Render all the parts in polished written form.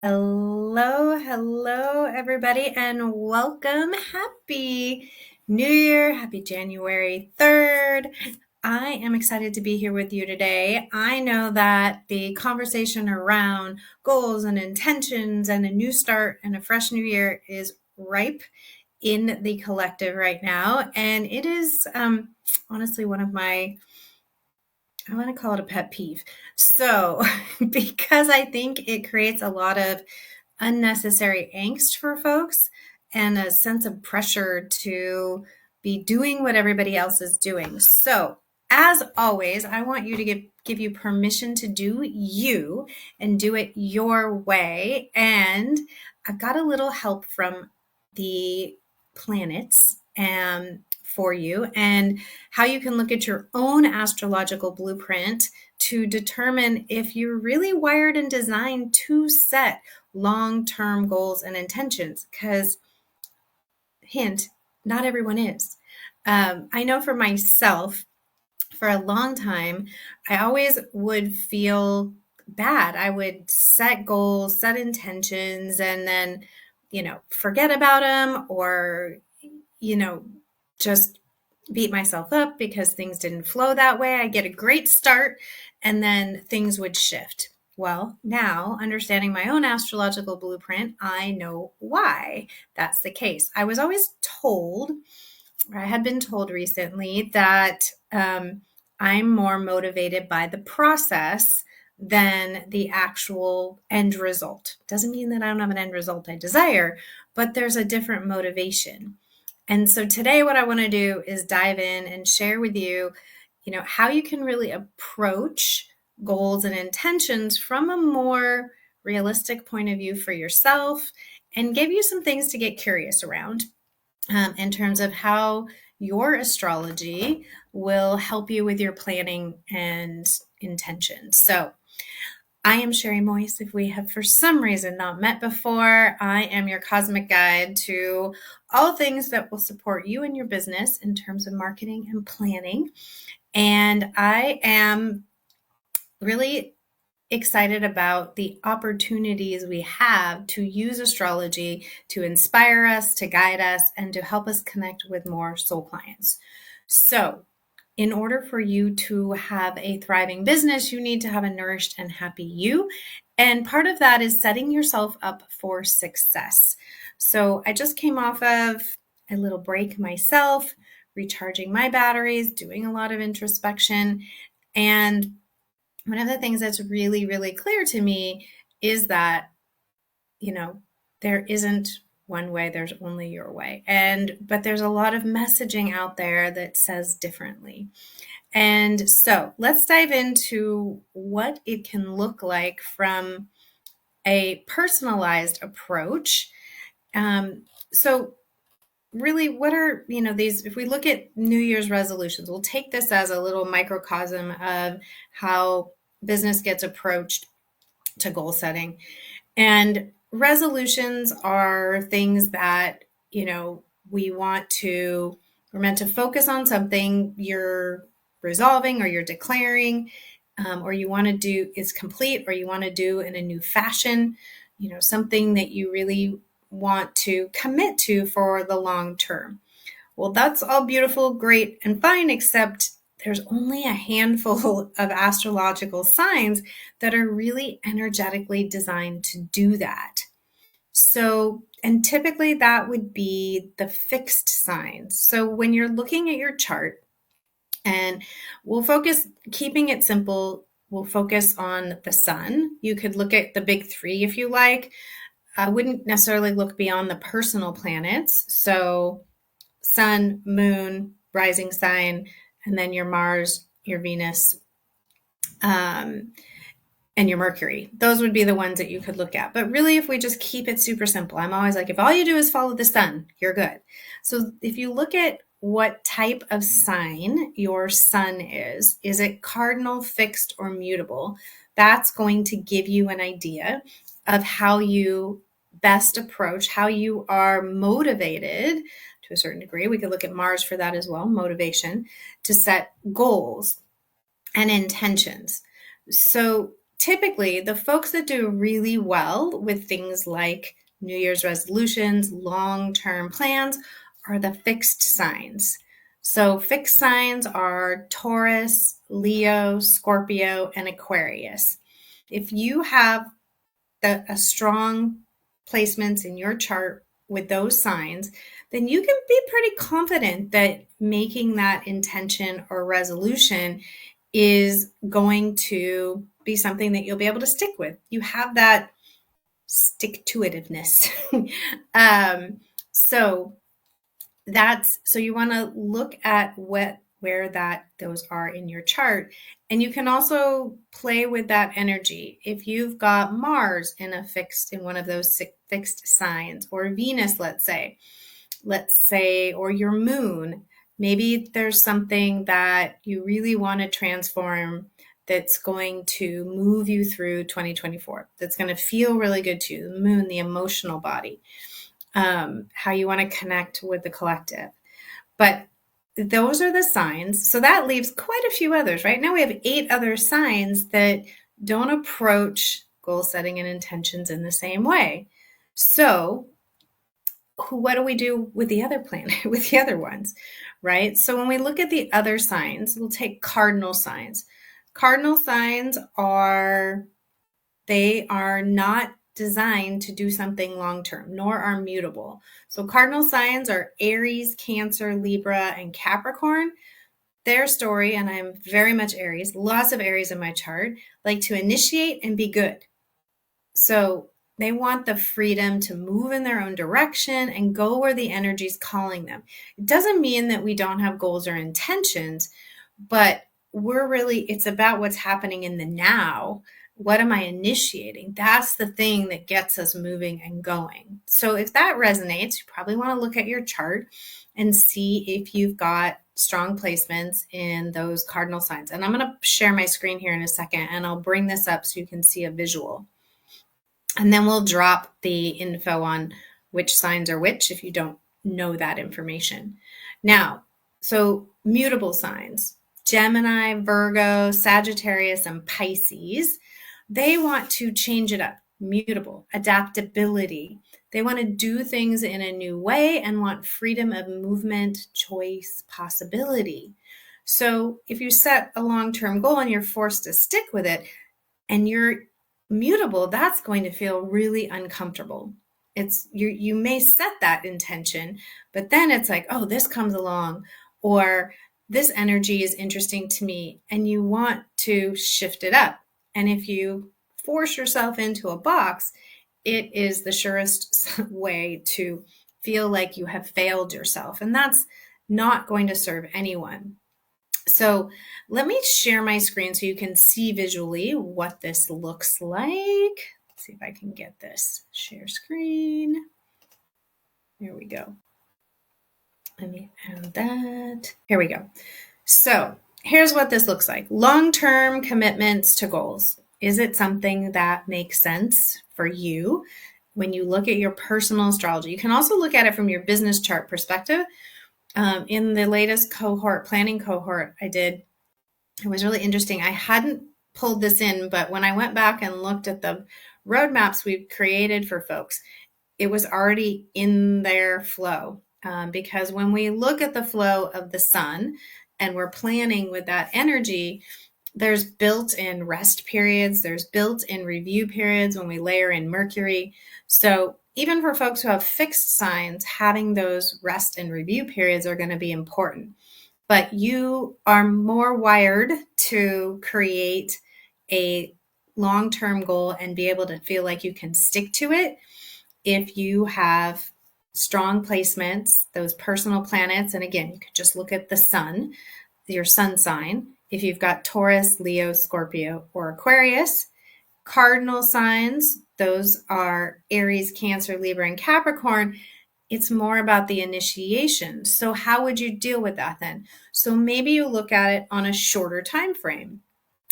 Hello, everybody, and welcome. Happy New Year. Happy January 3rd. I am excited to be here with you today. I know that the conversation around goals and intentions and a new start and a fresh new year is ripe in the collective right now. And it is honestly one of I want to call it a pet peeve. So, because I think it creates a lot of unnecessary angst for folks and a sense of pressure to be doing what everybody else is doing. So, as always, I want you to give you permission to do you and do it your way. And I've got a little help from the planets for you and how you can look at your own astrological blueprint to determine if you're really wired and designed to set long-term goals and intentions. Because, hint, not everyone is. I know for myself, for a long time, I always would feel bad. I would set goals, set intentions, and then, forget about them or, just beat myself up because things didn't flow that way. I get a great start and then things would shift. Well, now understanding my own astrological blueprint, I know why that's the case. I was always told, or I had been told recently, that I'm more motivated by the process than the actual end result. Doesn't mean that I don't have an end result I desire, but there's a different motivation. And so today what I want to do is dive in and share with you, how you can really approach goals and intentions from a more realistic point of view for yourself and give you some things to get curious around in terms of how your astrology will help you with your planning and intention. So I am Sherry Moyse. If we have for some reason not met before, I am your cosmic guide to all things that will support you and your business in terms of marketing and planning. And I am really excited about the opportunities we have to use astrology to inspire us, to guide us, and to help us connect with more soul clients. So, in order for you to have a thriving business, you need to have a nourished and happy you. And part of that is setting yourself up for success. So I just came off of a little break myself, recharging my batteries, doing a lot of introspection. And one of the things that's really, really clear to me is that, there isn't one way, there's only your way. But there's a lot of messaging out there that says differently. And so let's dive into what it can look like from a personalized approach. So really, what are, these, if we look at New Year's resolutions, we'll take this as a little microcosm of how business gets approached to goal setting. And resolutions are things that, we're meant to focus on something you're resolving or you're declaring, or you want to do is complete, or you want to do in a new fashion, something that you really want to commit to for the long term. Well, that's all beautiful, great, and fine, except there's only a handful of astrological signs that are really energetically designed to do that. So, and typically that would be the fixed signs. So when you're looking at your chart, and we'll focus, keeping it simple, we'll focus on the sun. You could look at the big three if you like. I wouldn't necessarily look beyond the personal planets. So sun, moon, rising sign, and then your Mars, your Venus, and your Mercury. Those would be the ones that you could look at. But really, if we just keep it super simple, I'm always like, if all you do is follow the sun, you're good. So if you look at what type of sign your sun is it cardinal, fixed, or mutable? That's going to give you an idea of how you best approach, how you are motivated to a certain degree. We could look at Mars for that as well, motivation, to set goals and intentions. So typically the folks that do really well with things like New Year's resolutions, long-term plans, are the fixed signs. So fixed signs are Taurus, Leo, Scorpio, and Aquarius. If you have a strong placements in your chart with those signs, then you can be pretty confident that making that intention or resolution is going to be something that you'll be able to stick with. You have that stick to itiveness. So so you want to look at where those are in your chart, and you can also play with that energy. If you've got Mars in one of those fixed signs, or Venus, let's say, or your moon, maybe there's something that you really want to transform that's going to move you through 2024, that's going to feel really good to you. The moon, the emotional body, how you want to connect with the collective. But those are the signs. So that leaves quite a few others. Right now we have 8 other signs that don't approach goal setting and intentions in the same way. So what do we do with the other planet, with the other ones, right? So when we look at the other signs, we'll take cardinal signs. Cardinal signs they are not designed to do something long-term, nor are mutable. So cardinal signs are Aries, Cancer, Libra, and Capricorn. Their story, and I'm very much Aries, lots of Aries in my chart, like to initiate and be good. So they want the freedom to move in their own direction and go where the energy is calling them. It doesn't mean that we don't have goals or intentions, but it's about what's happening in the now. What am I initiating? That's the thing that gets us moving and going. So if that resonates, you probably want to look at your chart and see if you've got strong placements in those cardinal signs. And I'm going to share my screen here in a second, and I'll bring this up so you can see a visual. And then we'll drop the info on which signs are which if you don't know that information. Now, so mutable signs, Gemini, Virgo, Sagittarius, and Pisces, they want to change it up. Mutable, adaptability. They want to do things in a new way and want freedom of movement, choice, possibility. So if you set a long-term goal and you're forced to stick with it and you're mutable, that's going to feel really uncomfortable. You may set that intention, but then it's like, oh, this comes along, or this energy is interesting to me, and you want to shift it up. And if you force yourself into a box, it is the surest way to feel like you have failed yourself. And that's not going to serve anyone. So let me share my screen so you can see visually what this looks like. Let's see if I can get this. Share screen. There we go. Let me add that. Here we go. So here's what this looks like. Long-term commitments to goals. Is it something that makes sense for you when you look at your personal astrology? You can also look at it from your business chart perspective. In the latest planning cohort I did, it was really interesting. I hadn't pulled this in, but when I went back and looked at the roadmaps we've created for folks, it was already in their flow. Because when we look at the flow of the sun and we're planning with that energy, there's built-in rest periods, there's built-in review periods when we layer in Mercury. So even for folks who have fixed signs, having those rest and review periods are going to be important. But you are more wired to create a long-term goal and be able to feel like you can stick to it if you have strong placements, those personal planets. And again, you could just look at the sun, your sun sign. If you've got Taurus, Leo, Scorpio, or Aquarius, cardinal signs, those are Aries, Cancer, Libra, and Capricorn. It's more about the initiation. So how would you deal with that then? So maybe you look at it on a shorter time frame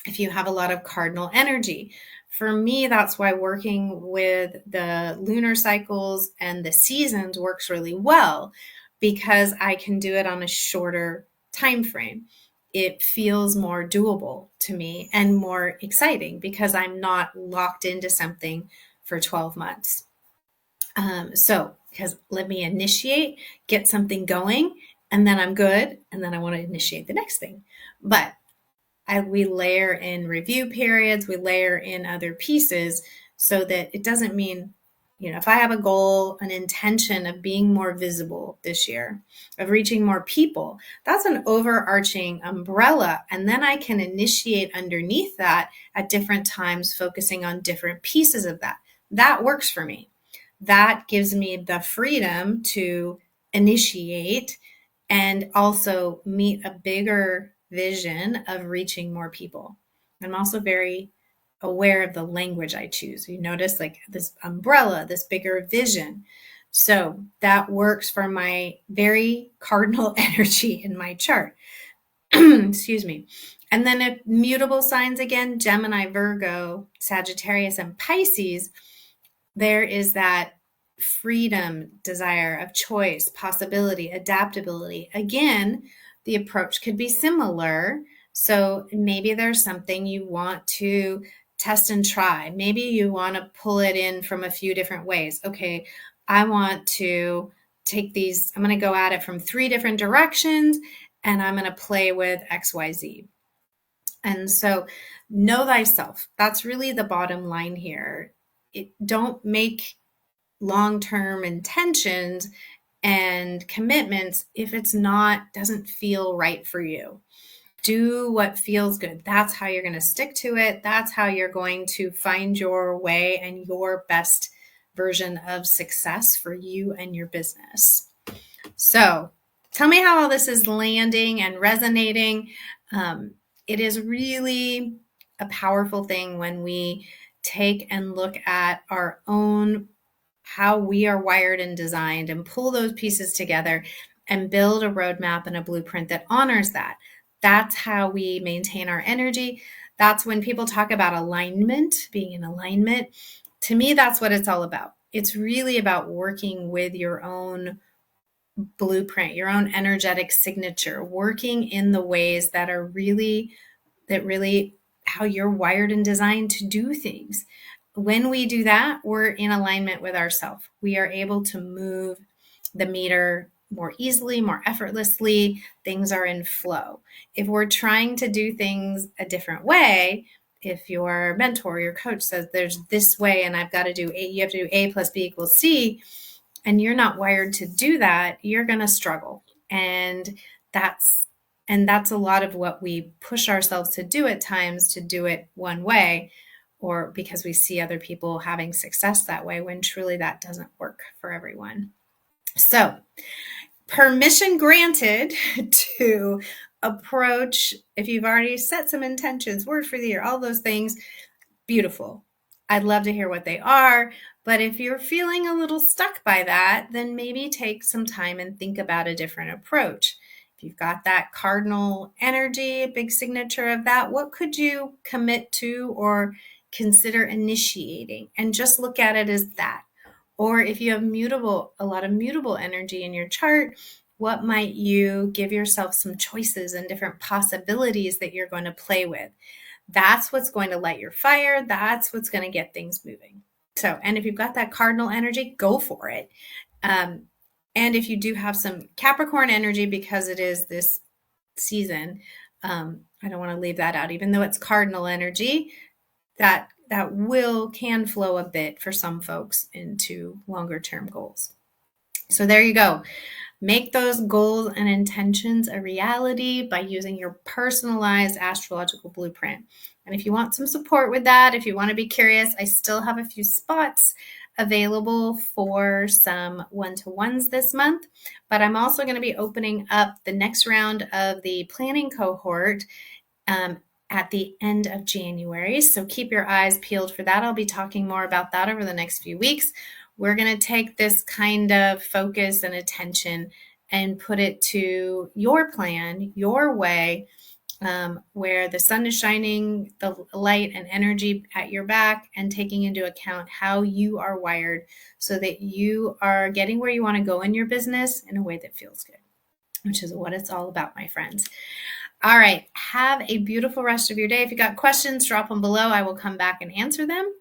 if you have a lot of cardinal energy. For me, that's why working with the lunar cycles and the seasons works really well, because I can do it on a shorter time frame. it feels more doable to me and more exciting because I'm not locked into something for 12 months. Because let me initiate, get something going, and then I'm good. And then I want to initiate the next thing. But we layer in review periods, we layer in other pieces so that it doesn't mean, if I have a goal, an intention of being more visible this year, of reaching more people, that's an overarching umbrella. And then I can initiate underneath that at different times, focusing on different pieces of that. That works for me. That gives me the freedom to initiate and also meet a bigger vision of reaching more people. I'm also very aware of the language I choose. You notice like this umbrella, this bigger vision. So that works for my very cardinal energy in my chart. Excuse me. And then if mutable signs again, Gemini, Virgo, Sagittarius, and Pisces, there is that freedom, desire of choice, possibility, adaptability. Again, the approach could be similar. So maybe there's something you want to test and try. Maybe you want to pull it in from a few different ways. Okay, I want to take these, I'm going to go at it from 3 different directions, and I'm going to play with XYZ. And so know thyself. That's really the bottom line here. Don't make long-term intentions and commitments if it's doesn't feel right for you. Do what feels good. That's how you're going to stick to it. That's how you're going to find your way and your best version of success for you and your business. So tell me how all this is landing and resonating. It is really a powerful thing when we take and look at our own, how we are wired and designed, and pull those pieces together and build a roadmap and a blueprint that honors that. That's how we maintain our energy. That's when people talk about alignment, being in alignment. To me, that's what it's all about. It's really about working with your own blueprint, your own energetic signature, working in the ways that really how you're wired and designed to do things. When we do that, we're in alignment with ourselves. We are able to move the meter more easily, more effortlessly. Things are in flow. If we're trying to do things a different way, if your mentor, your coach says there's this way and I've got to do A, you have to do A plus B equals C, and you're not wired to do that, you're going to struggle. And that's a lot of what we push ourselves to do at times, to do it one way, or because we see other people having success that way, when truly that doesn't work for everyone. So permission granted to approach, if you've already set some intentions, word for the year, all those things, beautiful. I'd love to hear what they are. But if you're feeling a little stuck by that, then maybe take some time and think about a different approach. If you've got that cardinal energy, a big signature of that, what could you commit to or consider initiating? And just look at it as that. Or if you have a lot of mutable energy in your chart, what might you give yourself some choices and different possibilities that you're going to play with? That's what's going to light your fire. That's what's going to get things moving. So, and if you've got that cardinal energy, go for it. And if you do have some Capricorn energy, because it is this season, I don't want to leave that out, even though it's cardinal energy, that can flow a bit for some folks into longer term goals. So there you go. Make those goals and intentions a reality by using your personalized astrological blueprint. And if you want some support with that, if you want to be curious, I still have a few spots available for some one-to-ones this month. But I'm also going to be opening up the next round of the planning cohort at the end of January. So keep your eyes peeled for that. I'll be talking more about that over the next few weeks. We're going to take this kind of focus and attention and put it to your plan, your way, where the sun is shining, the light and energy at your back, and taking into account how you are wired so that you are getting where you want to go in your business in a way that feels good. which is what it's all about, my friends. All right. Have a beautiful rest of your day. If you got questions, drop them below. I will come back and answer them.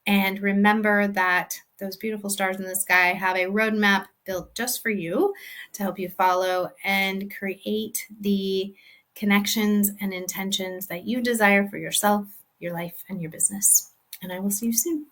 And remember that those beautiful stars in the sky have a roadmap built just for you to help you follow and create the connections and intentions that you desire for yourself, your life, and your business. And I will see you soon.